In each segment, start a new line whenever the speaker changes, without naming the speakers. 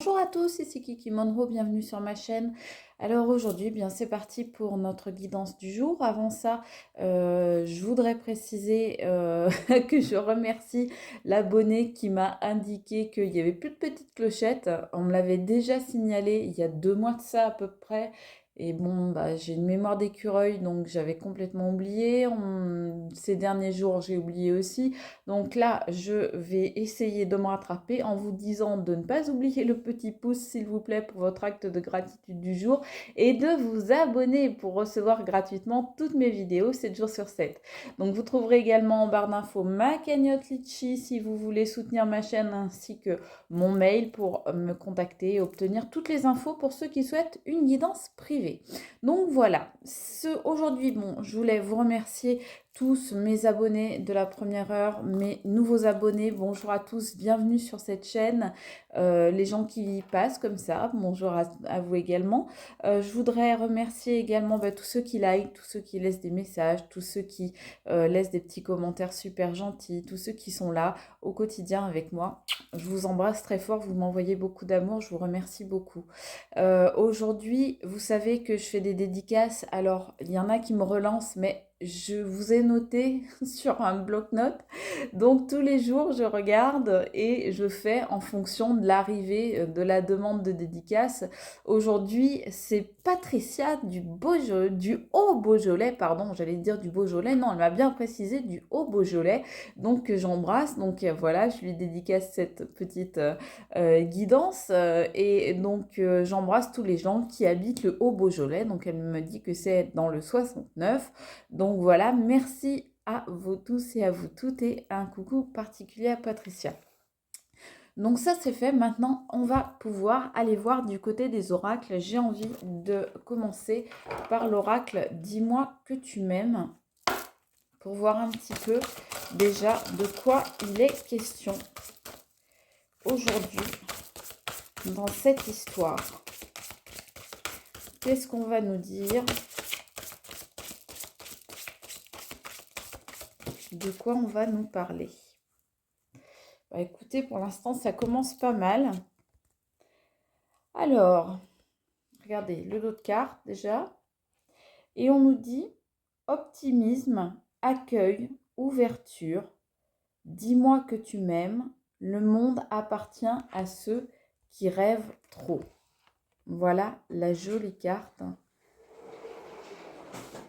Bonjour à tous, ici Kiki Monroe, bienvenue sur ma chaîne. Alors aujourd'hui, bien c'est parti pour notre guidance du jour. Avant ça, je voudrais préciser que je remercie l'abonné qui m'a indiqué qu'il n'y avait plus de petites clochettes. On me l'avait déjà signalé il y a 2 mois de ça à peu près. Et bon, bah, j'ai une mémoire d'écureuil, donc j'avais complètement oublié. Ces derniers jours, j'ai oublié aussi. Donc là, je vais essayer de me rattraper en vous disant de ne pas oublier le petit pouce, s'il vous plaît, pour votre acte de gratitude du jour et de vous abonner pour recevoir gratuitement toutes mes vidéos 7 jours sur 7. Donc vous trouverez également en barre d'infos ma cagnotte Litchi si vous voulez soutenir ma chaîne ainsi que mon mail pour me contacter et obtenir toutes les infos pour ceux qui souhaitent une guidance privée. Donc voilà, aujourd'hui, bon, je voulais vous remercier tous mes abonnés de la première heure, mes nouveaux abonnés, bonjour à tous, bienvenue sur cette chaîne. Les gens qui passent comme ça, bonjour à vous également. Je voudrais remercier également tous ceux qui like, tous ceux qui laissent des messages, tous ceux qui laissent des petits commentaires super gentils, tous ceux qui sont là au quotidien avec moi. Je vous embrasse très fort, vous m'envoyez beaucoup d'amour, je vous remercie beaucoup. Aujourd'hui, vous savez que je fais des dédicaces, alors il y en a qui me relancent, mais je vous ai noté sur un bloc-notes. Donc tous les jours, je regarde et je fais en fonction de l'arrivée de la demande de dédicace. Aujourd'hui, c'est Patricia du Haut-Beaujolais, pardon, j'allais dire du Beaujolais. Non, elle m'a bien précisé du Haut-Beaujolais. Donc que j'embrasse. Donc voilà, je lui dédicace cette petite guidance. Et donc j'embrasse tous les gens qui habitent le Haut-Beaujolais. Donc elle me dit que c'est dans le 69. Donc voilà, merci à vous tous et à vous toutes et un coucou particulier à Patricia. Donc ça c'est fait, maintenant on va pouvoir aller voir du côté des oracles. J'ai envie de commencer par l'oracle Dis-moi que tu m'aimes pour voir un petit peu déjà de quoi il est question aujourd'hui dans cette histoire. Qu'est-ce qu'on va nous dire? De quoi on va nous parler? Bah, écoutez, pour l'instant, ça commence pas mal. Alors, regardez, le lot de cartes déjà. Et on nous dit optimisme, accueil, ouverture. Dis-moi que tu m'aimes. Le monde appartient à ceux qui rêvent trop. Voilà la jolie carte.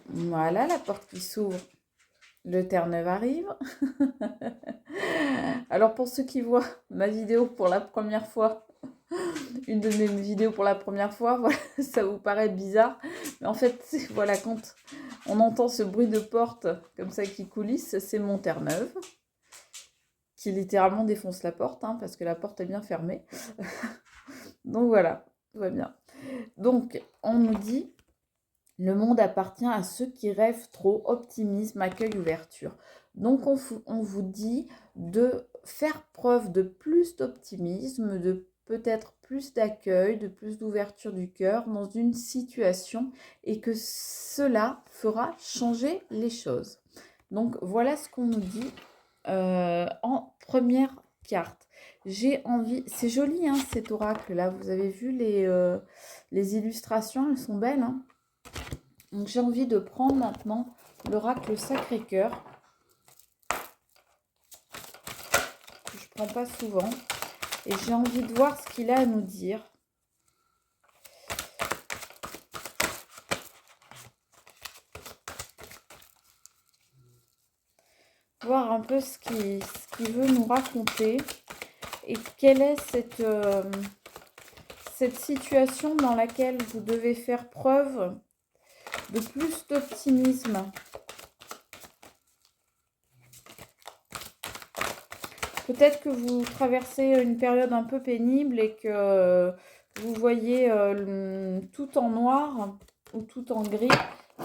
Voilà la porte qui s'ouvre. Le Terre-Neuve arrive. Alors pour ceux qui voient ma vidéo pour la première fois, une de mes vidéos pour la première fois, voilà, ça vous paraît bizarre. Mais en fait, voilà, quand on entend ce bruit de porte comme ça qui coulisse, c'est mon Terre-Neuve qui littéralement défonce la porte, hein, parce que la porte est bien fermée. Donc voilà, tout va bien. Donc, on nous dit, le monde appartient à ceux qui rêvent trop, optimisme, accueil, ouverture. Donc, on vous dit de faire preuve de plus d'optimisme, de peut-être plus d'accueil, de plus d'ouverture du cœur dans une situation et que cela fera changer les choses. Donc, voilà ce qu'on nous dit en première carte. J'ai envie, c'est joli hein, cet oracle là, vous avez vu les illustrations, elles sont belles hein. Donc j'ai envie de prendre maintenant l'oracle Sacré-Cœur, que je prends pas souvent, et j'ai envie de voir ce qu'il a à nous dire. Voir un peu ce qu'il veut nous raconter et quelle est cette situation dans laquelle vous devez faire preuve de plus d'optimisme. Peut-être que vous traversez une période un peu pénible et que vous voyez tout en noir ou tout en gris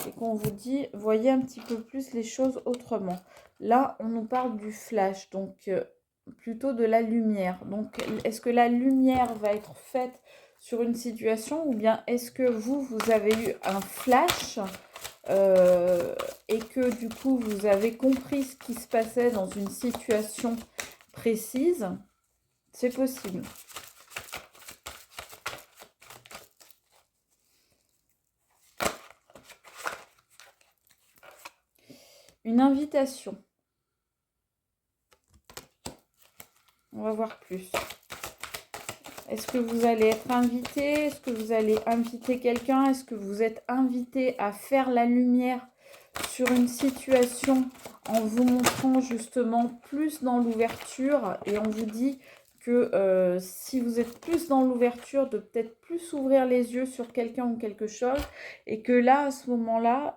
et qu'on vous dit, voyez un petit peu plus les choses autrement. Là, on nous parle du flash, donc plutôt de la lumière. Donc, est-ce que la lumière va être faite sur une situation ou bien est-ce que vous avez eu un flash et que du coup, vous avez compris ce qui se passait dans une situation précise? C'est possible. une invitation. On va voir plus. Est-ce que vous allez être invité? Est-ce que vous allez inviter quelqu'un? Est-ce que vous êtes invité à faire la lumière sur une situation en vous montrant justement plus dans l'ouverture? Et on vous dit que si vous êtes plus dans l'ouverture, de peut-être plus ouvrir les yeux sur quelqu'un ou quelque chose, et que là, à ce moment-là,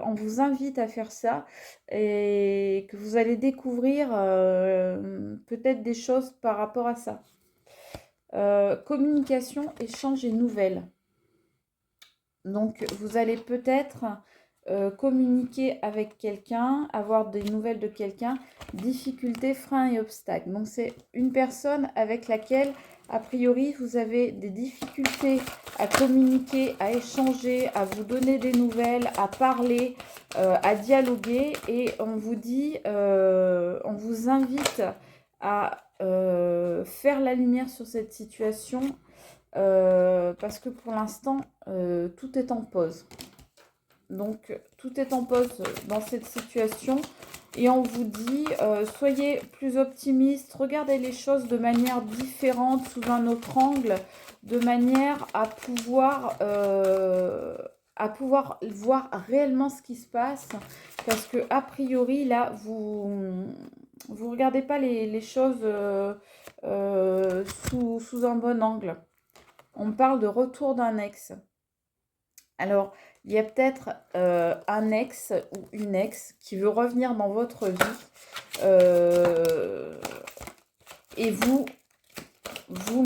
on vous invite à faire ça, et que vous allez découvrir peut-être des choses par rapport à ça. Communication, échange et nouvelles. Donc, vous allez peut-être communiquer avec quelqu'un, avoir des nouvelles de quelqu'un, difficultés, freins et obstacles. Donc, c'est une personne avec laquelle, a priori, vous avez des difficultés à communiquer, à échanger, à vous donner des nouvelles, à parler, à dialoguer. Et on vous dit, on vous invite à faire la lumière sur cette situation parce que pour l'instant, tout est en pause. Donc, tout est en pause dans cette situation et on vous dit, soyez plus optimiste, regardez les choses de manière différente, sous un autre angle, de manière à pouvoir voir réellement ce qui se passe. Parce que, a priori, là, vous regardez pas les choses sous un bon angle. On parle de retour d'un ex. Alors, il y a peut-être un ex ou une ex qui veut revenir dans votre vie et vous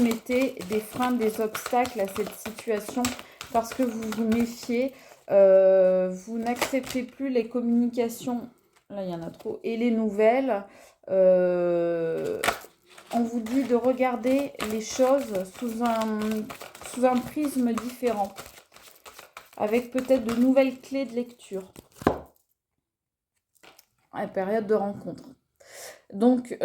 mettez des freins, des obstacles à cette situation parce que vous vous méfiez, vous n'acceptez plus les communications, là il y en a trop, et les nouvelles. On vous dit de regarder les choses sous un prisme différent, avec peut-être de nouvelles clés de lecture. À la période de rencontre. Donc,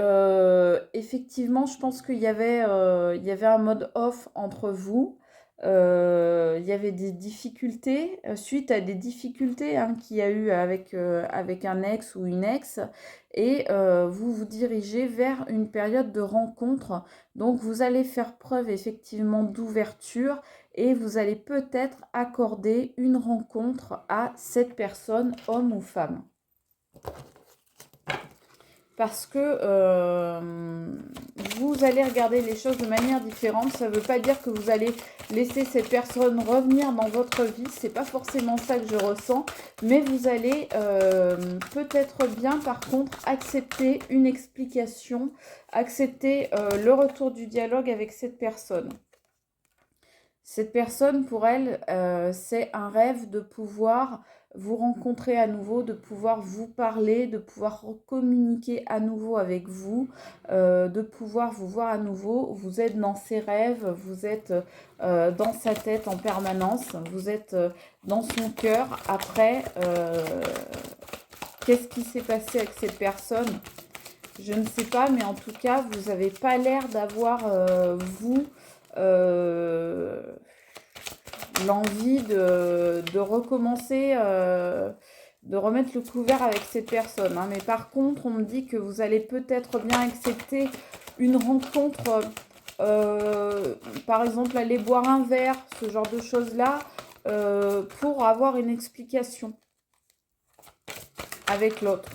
effectivement, je pense qu'il y avait un mode off entre vous. Il y avait des difficultés, suite à des difficultés qu'il y a eu avec un ex ou une ex. Et vous vous dirigez vers une période de rencontre. Donc, vous allez faire preuve effectivement d'ouverture et vous allez peut-être accorder une rencontre à cette personne, homme ou femme. Parce que vous allez regarder les choses de manière différente. Ça ne veut pas dire que vous allez laisser cette personne revenir dans votre vie. C'est pas forcément ça que je ressens. Mais vous allez peut-être bien, par contre, accepter une explication, accepter le retour du dialogue avec cette personne. Cette personne, pour elle, c'est un rêve de pouvoir vous rencontrer à nouveau, de pouvoir vous parler, de pouvoir communiquer à nouveau avec vous, de pouvoir vous voir à nouveau. Vous êtes dans ses rêves, vous êtes dans sa tête en permanence, vous êtes dans son cœur. Après, qu'est-ce qui s'est passé avec cette personne? Je ne sais pas, mais en tout cas, vous n'avez pas l'air d'avoir, l'envie de recommencer, de remettre le couvert avec cette personne. Mais par contre, on me dit que vous allez peut-être bien accepter une rencontre, par exemple aller boire un verre, ce genre de choses-là, pour avoir une explication avec l'autre.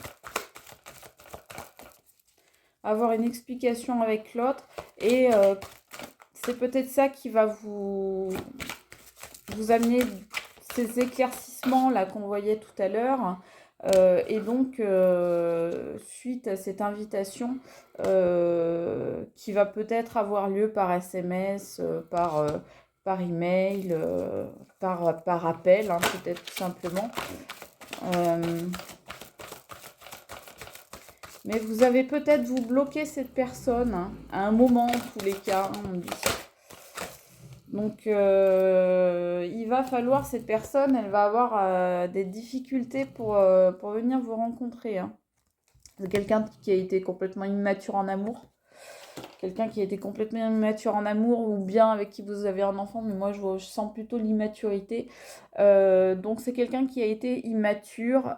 Avoir une explication avec l'autre et c'est peut-être ça qui va vous amener ces éclaircissements là qu'on voyait tout à l'heure. Et donc, suite à cette invitation qui va peut-être avoir lieu par SMS, par email, par appel, peut-être tout simplement. Mais vous avez peut-être vous bloqué cette personne à un moment, en tous les cas, on dit. Donc, il va falloir, cette personne, elle va avoir des difficultés pour venir vous rencontrer. C'est quelqu'un qui a été complètement immature en amour. quelqu'un qui a été complètement immature en amour ou bien avec qui vous avez un enfant, mais moi je sens plutôt l'immaturité. Donc c'est quelqu'un qui a été immature.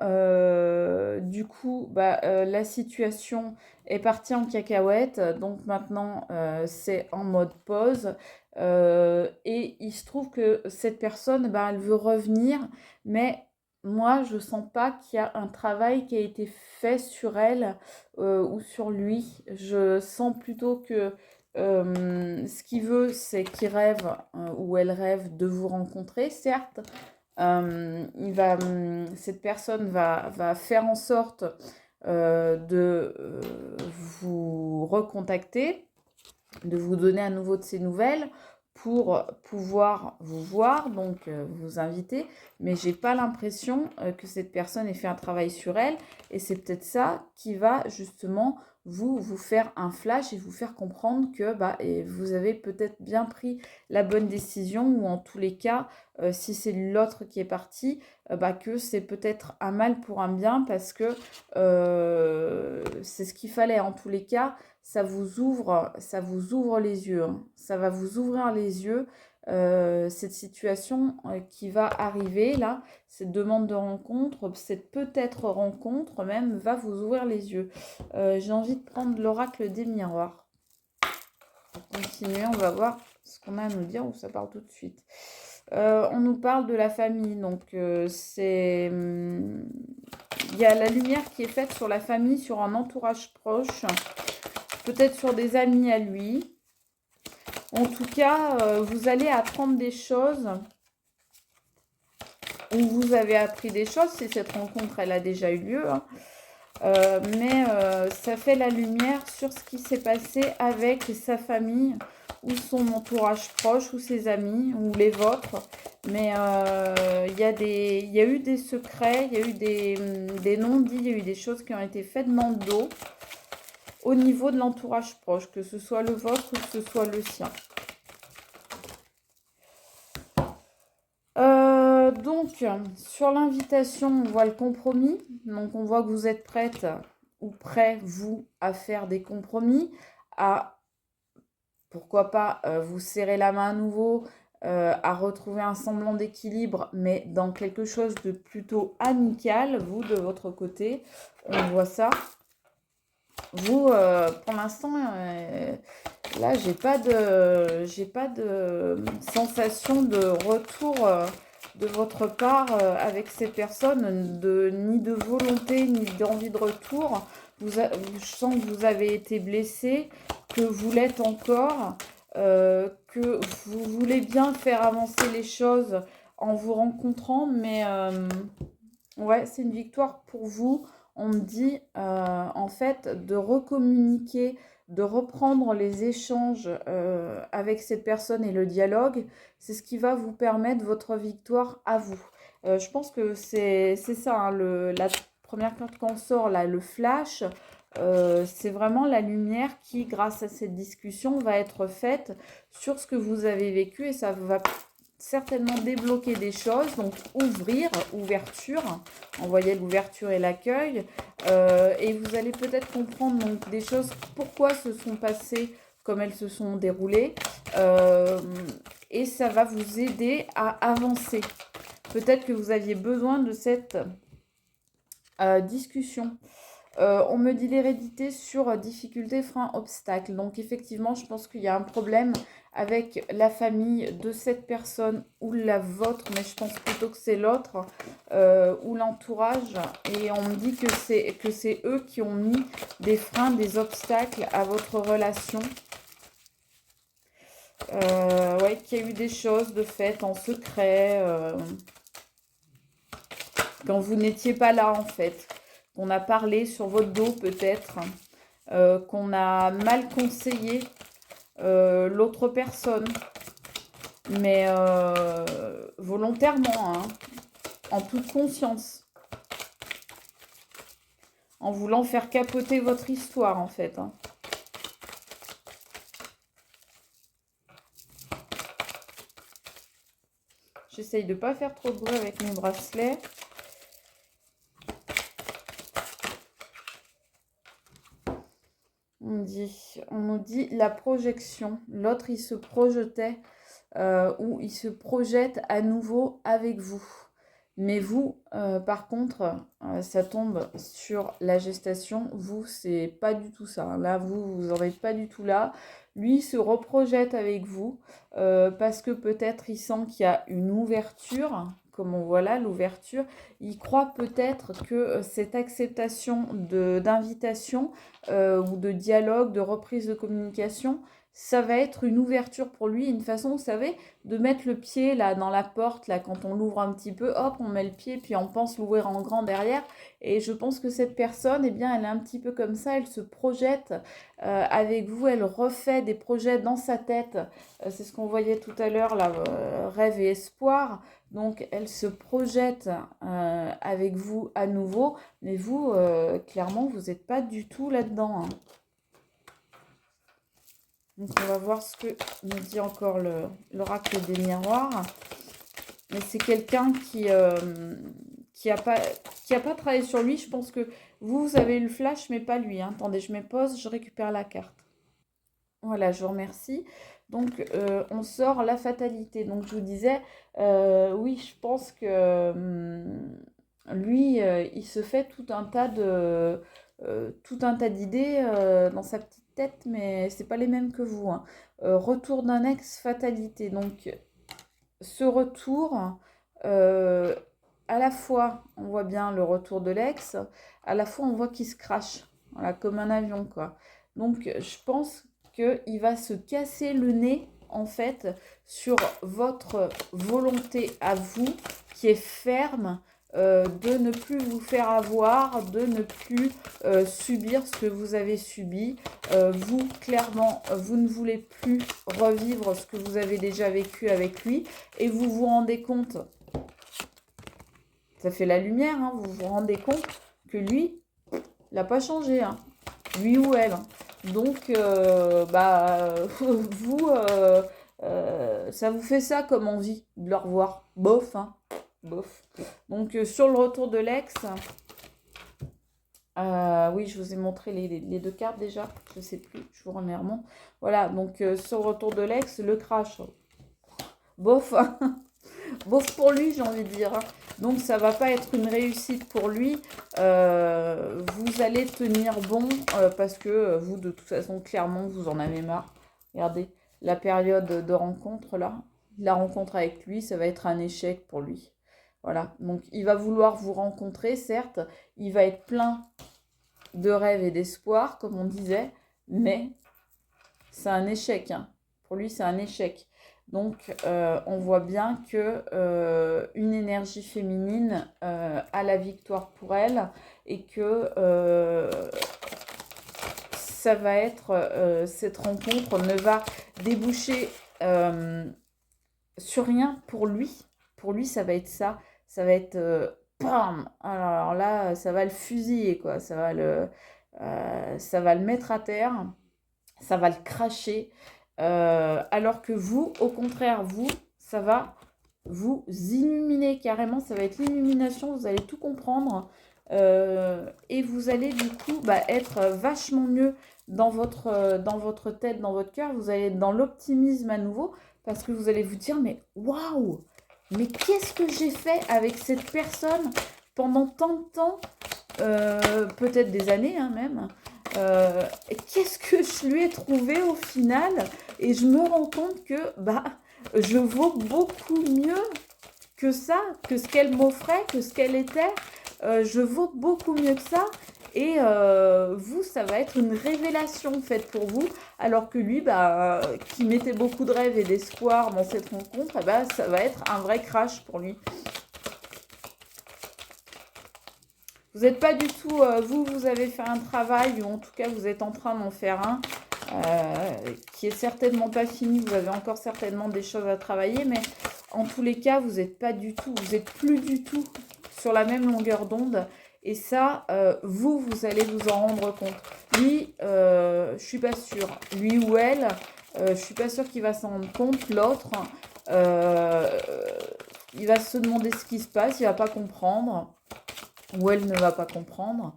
Du coup, la situation est partie en cacahuète. Donc maintenant, c'est en mode pause. Et il se trouve que cette personne, elle veut revenir, mais moi, je sens pas qu'il y a un travail qui a été fait sur elle ou sur lui. Je sens plutôt que ce qu'il veut, c'est qu'il rêve ou elle rêve de vous rencontrer, certes. Cette personne va faire en sorte de vous recontacter, de vous donner à nouveau de ses nouvelles pour pouvoir vous voir, donc vous inviter. Mais j'ai pas l'impression que cette personne ait fait un travail sur elle. Et c'est peut-être ça qui va justement vous faire un flash et vous faire comprendre que et vous avez peut-être bien pris la bonne décision, ou en tous les cas, si c'est l'autre qui est parti, que c'est peut-être un mal pour un bien, parce que c'est ce qu'il fallait en tous les cas. Ça vous ouvre les yeux, hein. Ça va vous ouvrir les yeux, cette situation qui va arriver là, cette demande de rencontre, cette peut-être rencontre même, va vous ouvrir les yeux. J'ai envie de prendre l'oracle des miroirs. Pour continuer, on va voir ce qu'on a à nous dire, ou ça part tout de suite. On nous parle de la famille, donc il y a la lumière qui est faite sur la famille, sur un entourage proche, peut-être sur des amis à lui. En tout cas, vous allez apprendre des choses, ou vous avez appris des choses, si cette rencontre elle a déjà eu lieu, hein. Mais ça fait la lumière sur ce qui s'est passé avec sa famille, ou son entourage proche, ou ses amis, ou les vôtres. Mais il y a eu des secrets, il y a eu des non-dits, il y a eu des choses qui ont été faites dans le dos au niveau de l'entourage proche, que ce soit le vôtre ou que ce soit le sien. Donc, sur l'invitation, on voit le compromis. Donc, on voit que vous êtes prête ou prêt, vous, à faire des compromis, à, pourquoi pas, vous serrer la main à nouveau, à retrouver un semblant d'équilibre, mais dans quelque chose de plutôt amical, vous, de votre côté. On voit ça. Vous, pour l'instant, là, j'ai pas de sensation de retour de votre part avec ces personnes, ni de volonté, ni d'envie de retour. Je sens que vous avez été blessé, que vous l'êtes encore, que vous voulez bien faire avancer les choses en vous rencontrant, mais ouais, c'est une victoire pour vous. On me dit en fait de recommuniquer, de reprendre les échanges avec cette personne et le dialogue. C'est ce qui va vous permettre votre victoire à vous. Je pense que c'est ça, hein, la première carte qu'on sort là, le flash. C'est vraiment la lumière qui, grâce à cette discussion, va être faite sur ce que vous avez vécu, et ça va certainement débloquer des choses. Donc ouverture, envoyer l'ouverture et l'accueil, et vous allez peut-être comprendre donc des choses, pourquoi se sont passées comme elles se sont déroulées, et ça va vous aider à avancer. Peut-être que vous aviez besoin de cette discussion. On me dit l'hérédité sur difficulté, frein, obstacle. Donc effectivement, je pense qu'il y a un problème avec la famille de cette personne ou la vôtre, mais je pense plutôt que c'est l'autre, ou l'entourage. Et on me dit que c'est eux qui ont mis des freins, des obstacles à votre relation. Ouais, qu'il y a eu des choses de faites en secret, quand vous n'étiez pas là en fait. Qu'on a parlé sur votre dos peut-être, qu'on a mal conseillé l'autre personne, mais volontairement, hein, en toute conscience, en voulant faire capoter votre histoire en fait, hein. J'essaye de ne pas faire trop de bruit avec mes bracelets. On me dit? On nous dit la projection. L'autre, il se projetait ou il se projette à nouveau avec vous. Mais vous, par contre, ça tombe sur la gestation. Vous, c'est pas du tout ça, hein. Là, vous en êtes pas du tout là. Lui, il se reprojette avec vous parce que peut-être il sent qu'il y a une ouverture, comme on voit là, l'ouverture. Il croit peut-être que cette acceptation d'invitation ou de dialogue, de reprise de communication, ça va être une ouverture pour lui, une façon, vous savez, de mettre le pied là dans la porte, là quand on l'ouvre un petit peu, hop, on met le pied, puis on pense l'ouvrir en grand derrière. Et je pense que cette personne, eh bien, elle est un petit peu comme ça, elle se projette avec vous, elle refait des projets dans sa tête. C'est ce qu'on voyait tout à l'heure, là, rêve et espoir. Donc, elle se projette avec vous à nouveau, mais vous, clairement, vous n'êtes pas du tout là-dedans, hein. Donc, on va voir ce que nous dit encore l'oracle des miroirs. Mais c'est quelqu'un qui a pas travaillé sur lui. Je pense que vous avez eu le flash, mais pas lui, hein. Attendez, je mets pause, je récupère la carte. Voilà, je vous remercie. Donc, on sort la fatalité. Donc, je vous disais, oui, je pense que lui, il se fait tout un tas d'idées dans sa petite tête, mais c'est pas les mêmes que vous, hein. Retour d'un ex, fatalité. Donc, ce retour, à la fois, on voit bien le retour de l'ex, à la fois, on voit qu'il se crache, voilà, comme un avion, quoi. Donc, je pense qu'il va se casser le nez, en fait, sur votre volonté à vous, qui est ferme, de ne plus vous faire avoir, de ne plus subir ce que vous avez subi. Vous, clairement, vous ne voulez plus revivre ce que vous avez déjà vécu avec lui. Et vous vous rendez compte, ça fait la lumière, hein, vous vous rendez compte que lui, il n'a pas changé, hein, lui ou elle. Donc, vous, ça vous fait ça comme envie de le revoir. Bof, hein, bof. Donc, sur le retour de l'ex, oui, je vous ai montré les deux cartes déjà, je ne sais plus, je vous remets vraiment. Voilà, donc sur le retour de l'ex, le crash, bof, hein. Bof pour lui, j'ai envie de dire, hein. Donc, ça va pas être une réussite pour lui. Vous allez tenir bon parce que vous, de toute façon, clairement, vous en avez marre. Regardez, la période de rencontre, là, la rencontre avec lui, ça va être un échec pour lui. Voilà, donc il va vouloir vous rencontrer, certes. Il va être plein de rêves et d'espoir, comme on disait, mais c'est un échec, hein. Pour lui, c'est un échec. Donc, on voit bien que une énergie féminine a la victoire pour elle et que ça va être, cette rencontre ne va déboucher sur rien pour lui. Pour lui, ça va être ça. Ça va être pam. Alors là, ça va le fusiller, quoi. Ça va le mettre à terre. Ça va le cracher. Alors que vous, au contraire, vous, ça va vous illuminer carrément. Ça va être l'illumination. Vous allez tout comprendre. Et vous allez du coup être vachement mieux dans votre tête, dans votre cœur. Vous allez être dans l'optimisme à nouveau. Parce que vous allez vous dire, mais waouh! Mais qu'est-ce que j'ai fait avec cette personne pendant tant de temps, peut-être des années, hein, même. Qu'est-ce que je lui ai trouvé au final? Et je me rends compte que je vaux beaucoup mieux que ça, que ce qu'elle m'offrait, que ce qu'elle était. Je vaux beaucoup mieux que ça. Et vous, ça va être une révélation faite pour vous, alors que lui, qui mettait beaucoup de rêves et d'espoir dans cette rencontre, ça va être un vrai crash pour lui. Vous n'êtes pas du tout, vous avez fait un travail, ou en tout cas, vous êtes en train d'en faire un, qui est certainement pas fini. Vous avez encore certainement des choses à travailler, mais en tous les cas, vous n'êtes pas du tout, vous n'êtes plus du tout sur la même longueur d'onde. Et ça, vous allez vous en rendre compte. Lui, je suis pas sûre. Lui ou elle, je suis pas sûre qu'il va s'en rendre compte. L'autre, il va se demander ce qui se passe, il va pas comprendre. Ou elle ne va pas comprendre.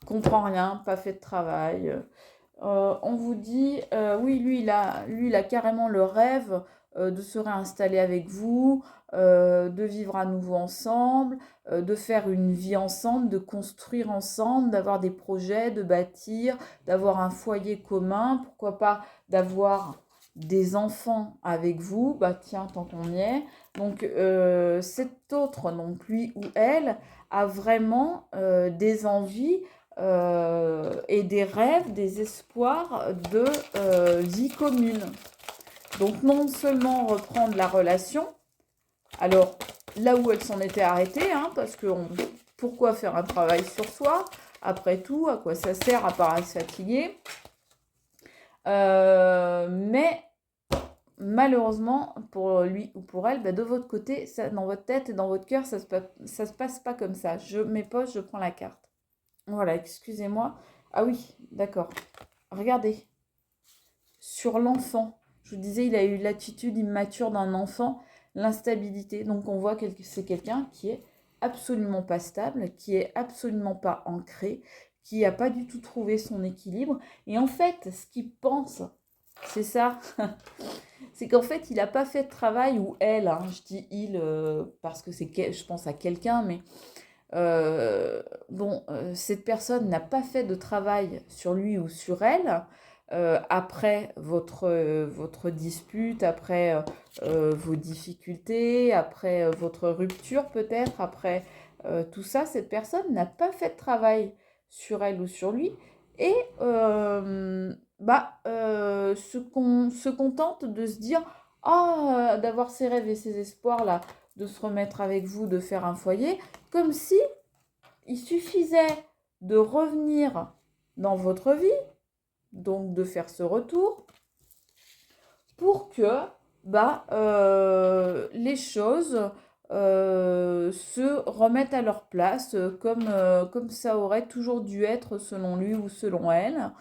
comprend rien, pas fait de travail. On vous dit, oui, lui, il a carrément le rêve de se réinstaller avec vous, de vivre à nouveau ensemble, de faire une vie ensemble, de construire ensemble, d'avoir des projets, de bâtir, d'avoir un foyer commun, pourquoi pas d'avoir des enfants avec vous, bah tiens, tant qu'on y est. Donc cet autre, donc lui ou elle, a vraiment des envies et des rêves, des espoirs de vie commune. Donc non seulement reprendre la relation, alors là où elle s'en était arrêtée, hein, parce que pourquoi faire un travail sur soi? Après tout, à quoi ça sert à part à se fatiguer? Mais malheureusement, pour lui ou pour elle, bah, de votre côté, ça, dans votre tête et dans votre cœur, ça se passe pas comme ça. Je mets pause, je prends la carte. Voilà, excusez-moi. Ah oui, d'accord. Regardez, sur l'enfant, je vous disais, il a eu l'attitude immature d'un enfant, l'instabilité. Donc on voit que c'est quelqu'un qui est absolument pas stable, qui est absolument pas ancré, qui n'a pas du tout trouvé son équilibre. Et en fait, ce qu'il pense, c'est ça, c'est qu'en fait, il n'a pas fait de travail, ou elle, hein, je dis il parce que je pense à quelqu'un, mais bon, cette personne n'a pas fait de travail sur lui ou sur elle après votre dispute, après vos difficultés, après votre rupture peut-être, après tout ça, cette personne n'a pas fait de travail sur elle ou sur lui et se contente de se dire ah, d'avoir ses rêves et ses espoirs là, de se remettre avec vous, de faire un foyer, comme si il suffisait de revenir dans votre vie, donc de faire ce retour, pour que les choses se remettent à leur place comme ça aurait toujours dû être selon lui ou selon elle.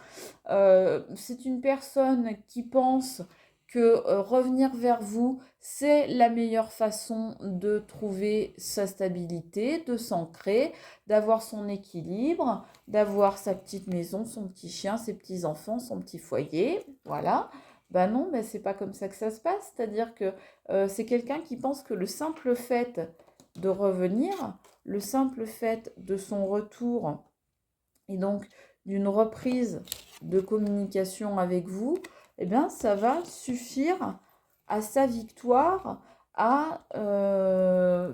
C'est une personne qui pense que revenir vers vous, c'est la meilleure façon de trouver sa stabilité, de s'ancrer, d'avoir son équilibre, d'avoir sa petite maison, son petit chien, ses petits enfants, son petit foyer. Voilà. Ben non, ben c'est pas comme ça que ça se passe. C'est-à-dire que c'est quelqu'un qui pense que le simple fait de revenir, le simple fait de son retour, et donc d'une reprise de communication avec vous, eh bien, ça va suffire à sa victoire à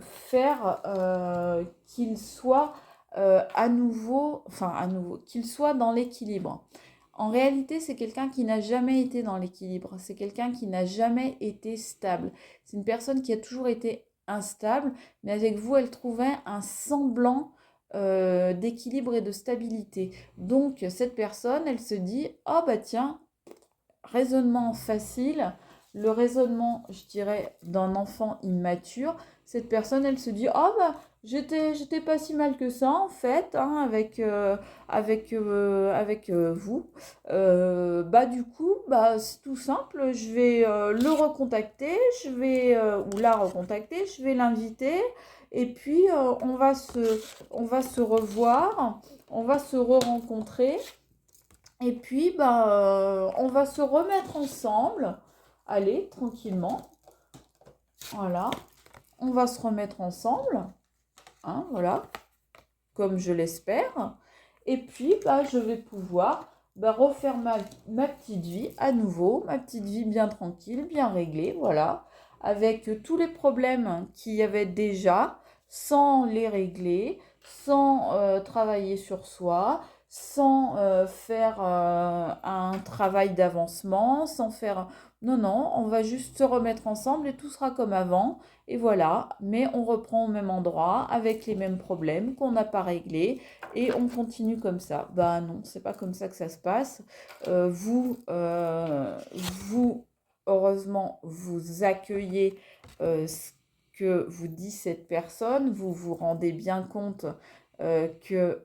faire qu'il soit à nouveau, qu'il soit dans l'équilibre. En réalité, c'est quelqu'un qui n'a jamais été dans l'équilibre. C'est quelqu'un qui n'a jamais été stable. C'est une personne qui a toujours été instable, mais avec vous, elle trouvait un semblant d'équilibre et de stabilité. Donc, cette personne, elle se dit, oh bah tiens, raisonnement facile, le raisonnement, je dirais, d'un enfant immature, cette personne, elle se dit, oh bah, j'étais pas si mal que ça, en fait, hein, avec vous. Bah, du coup, bah, c'est tout simple, je vais le recontacter, ou la recontacter, je vais l'inviter, et puis on va se revoir, on va se re-rencontrer, et puis, on va se remettre ensemble. Allez, tranquillement. Voilà. On va se remettre ensemble. Hein, voilà. Comme je l'espère. Et puis, je vais pouvoir refaire ma petite vie à nouveau. Ma petite vie bien tranquille, bien réglée. Voilà. Avec tous les problèmes qu'il y avait déjà, sans les régler, sans travailler sur soi, sans faire un travail d'avancement, sans faire... Non, non, on va juste se remettre ensemble et tout sera comme avant. Et voilà, mais on reprend au même endroit avec les mêmes problèmes qu'on n'a pas réglés et on continue comme ça. Bah non, c'est pas comme ça que ça se passe. Vous, heureusement, vous accueillez ce que vous dit cette personne. Vous vous rendez bien compte que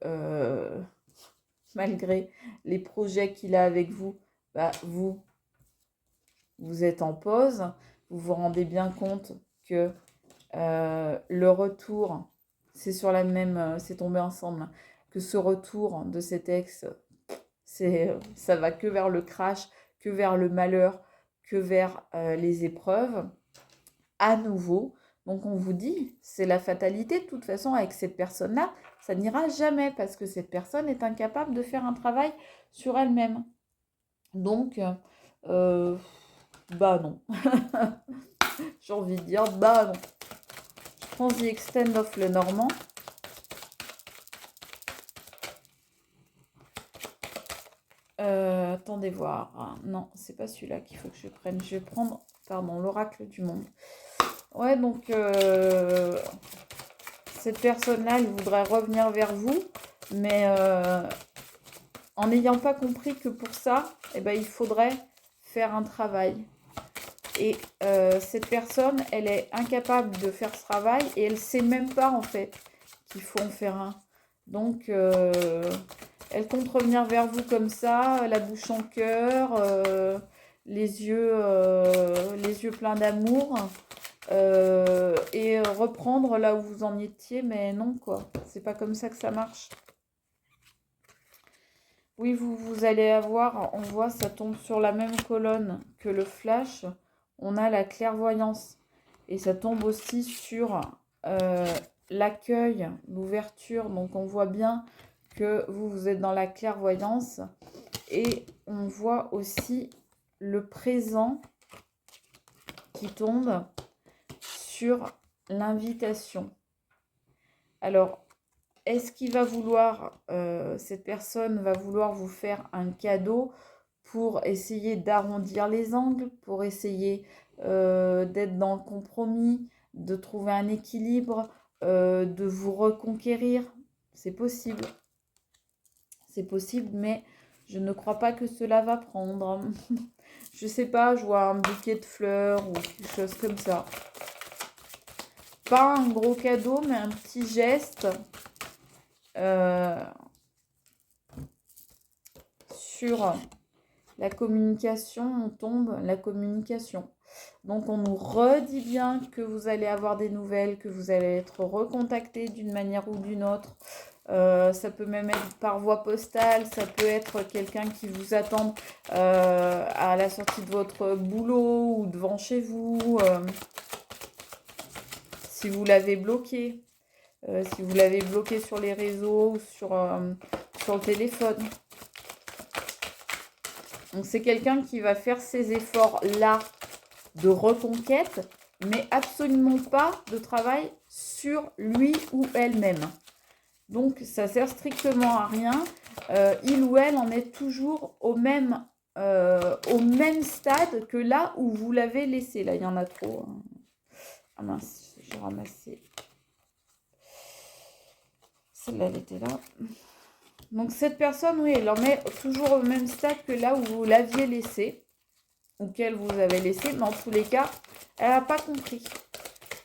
malgré les projets qu'il a avec vous, vous êtes en pause. Vous vous rendez bien compte que le retour, c'est sur la même, c'est tombé ensemble, que ce retour de cet ex, ça va que vers le crash, que vers le malheur, que vers les épreuves. À nouveau, donc on vous dit, c'est la fatalité. De toute façon, avec cette personne-là, ça n'ira jamais parce que cette personne est incapable de faire un travail sur elle-même. Donc, bah non. J'ai envie de dire, bah non. Je prends The Extend of le Normand. Attendez voir. Non, c'est pas celui-là qu'il faut que je prenne. Je vais prendre, pardon, l'Oracle du Monde. Ouais, donc, cette personne-là, elle voudrait revenir vers vous, mais en n'ayant pas compris que pour ça, eh ben, il faudrait faire un travail. Et cette personne, elle est incapable de faire ce travail et elle ne sait même pas en fait qu'il faut en faire un. Donc, elle compte revenir vers vous comme ça, la bouche en cœur, les yeux pleins d'amour, et reprendre là où vous en étiez, mais non quoi, c'est pas comme ça que ça marche. Oui, vous allez avoir, on voit, ça tombe sur la même colonne que le flash. On a la clairvoyance. Et ça tombe aussi sur l'accueil, l'ouverture. Donc on voit bien que vous êtes dans la clairvoyance. Et on voit aussi le présent qui tombe sur l'invitation. Alors, est-ce qu'il va vouloir, cette personne va vouloir vous faire un cadeau pour essayer d'arrondir les angles, pour essayer d'être dans le compromis, de trouver un équilibre, de vous reconquérir? C'est possible. C'est possible, mais je ne crois pas que cela va prendre. Je sais pas, je vois un bouquet de fleurs ou quelque chose comme ça. Pas un gros cadeau, mais un petit geste. Sur la communication, on tombe la communication. Donc on nous redit bien que vous allez avoir des nouvelles, que vous allez être recontacté d'une manière ou d'une autre. Ça peut même être par voie postale, ça peut être quelqu'un qui vous attend à la sortie de votre boulot ou devant chez vous. Si vous l'avez bloqué, si vous l'avez bloqué sur les réseaux ou sur le téléphone. Donc c'est quelqu'un qui va faire ces efforts-là de reconquête, mais absolument pas de travail sur lui ou elle-même. Donc ça sert strictement à rien. Il ou elle en est toujours au même stade que là où vous l'avez laissé. Là, il y en a trop. Ah mince, j'ai ramassé. Celle-là, elle était là. Donc cette personne, oui, elle en est toujours au même stade que là où vous l'aviez laissé, ou qu'elle vous avait laissé, mais en tous les cas, elle n'a pas compris.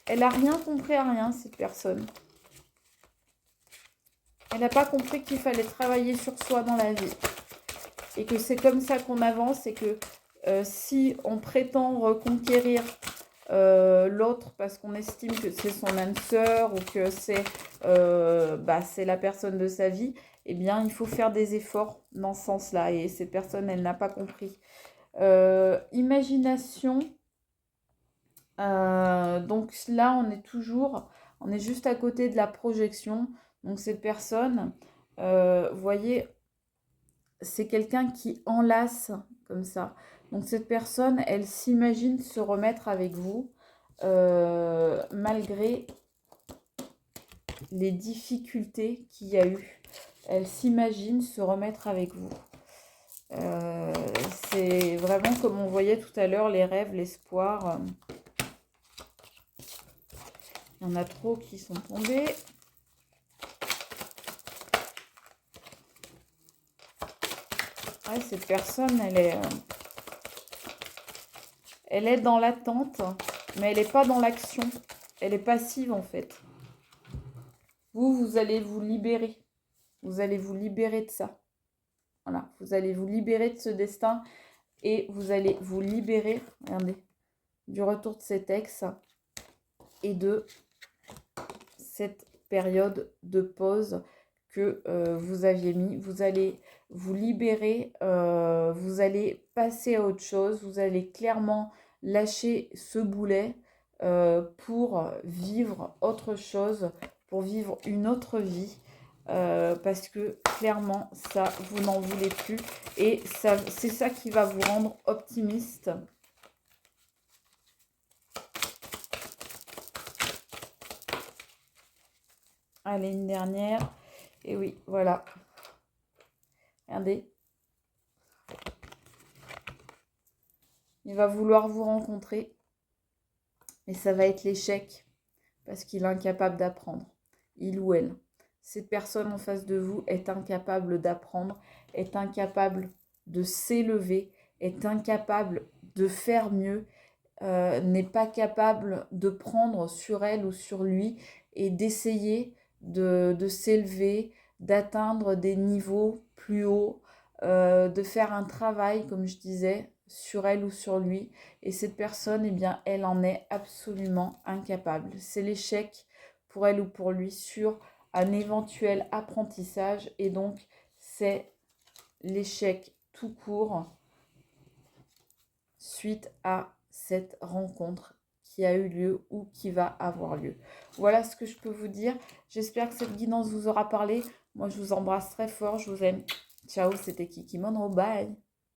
Elle n'a rien compris à rien, cette personne. Elle n'a pas compris qu'il fallait travailler sur soi dans la vie. Et que c'est comme ça qu'on avance et que si on prétend reconquérir l'autre parce qu'on estime que c'est son âme sœur ou que c'est la personne de sa vie, eh bien, il faut faire des efforts dans ce sens-là. Et cette personne, elle n'a pas compris. Imagination. Donc là, on est juste à côté de la projection. Donc cette personne, vous voyez, c'est quelqu'un qui enlace comme ça. Donc cette personne, elle s'imagine se remettre avec vous malgré les difficultés qu'il y a eu. Elle s'imagine se remettre avec vous. C'est vraiment comme on voyait tout à l'heure, les rêves, l'espoir. Il y en a trop qui sont tombés. Ouais, cette personne, elle est dans l'attente, mais elle n'est pas dans l'action. Elle est passive en fait. Vous allez vous libérer. Vous allez vous libérer de ça. Voilà, vous allez vous libérer de ce destin et vous allez vous libérer, regardez, du retour de cet ex et de cette période de pause que vous aviez mis. Vous allez vous libérer, vous allez passer à autre chose, vous allez clairement lâcher ce boulet pour vivre autre chose, pour vivre une autre vie. Parce que clairement, ça, vous n'en voulez plus. Et ça, c'est ça qui va vous rendre optimiste. Allez, une dernière. Et oui, voilà. Regardez. Il va vouloir vous rencontrer. Et ça va être l'échec. Parce qu'il est incapable d'apprendre. Il ou elle. Cette personne en face de vous est incapable d'apprendre, est incapable de s'élever, est incapable de faire mieux, n'est pas capable de prendre sur elle ou sur lui et d'essayer de s'élever, d'atteindre des niveaux plus hauts, de faire un travail, comme je disais, sur elle ou sur lui. Et cette personne, eh bien, elle en est absolument incapable. C'est l'échec pour elle ou pour lui sur un éventuel apprentissage. Et donc, c'est l'échec tout court suite à cette rencontre qui a eu lieu ou qui va avoir lieu. Voilà ce que je peux vous dire. J'espère que cette guidance vous aura parlé. Moi, je vous embrasse très fort. Je vous aime. Ciao, c'était Kiki Monroe. Bye.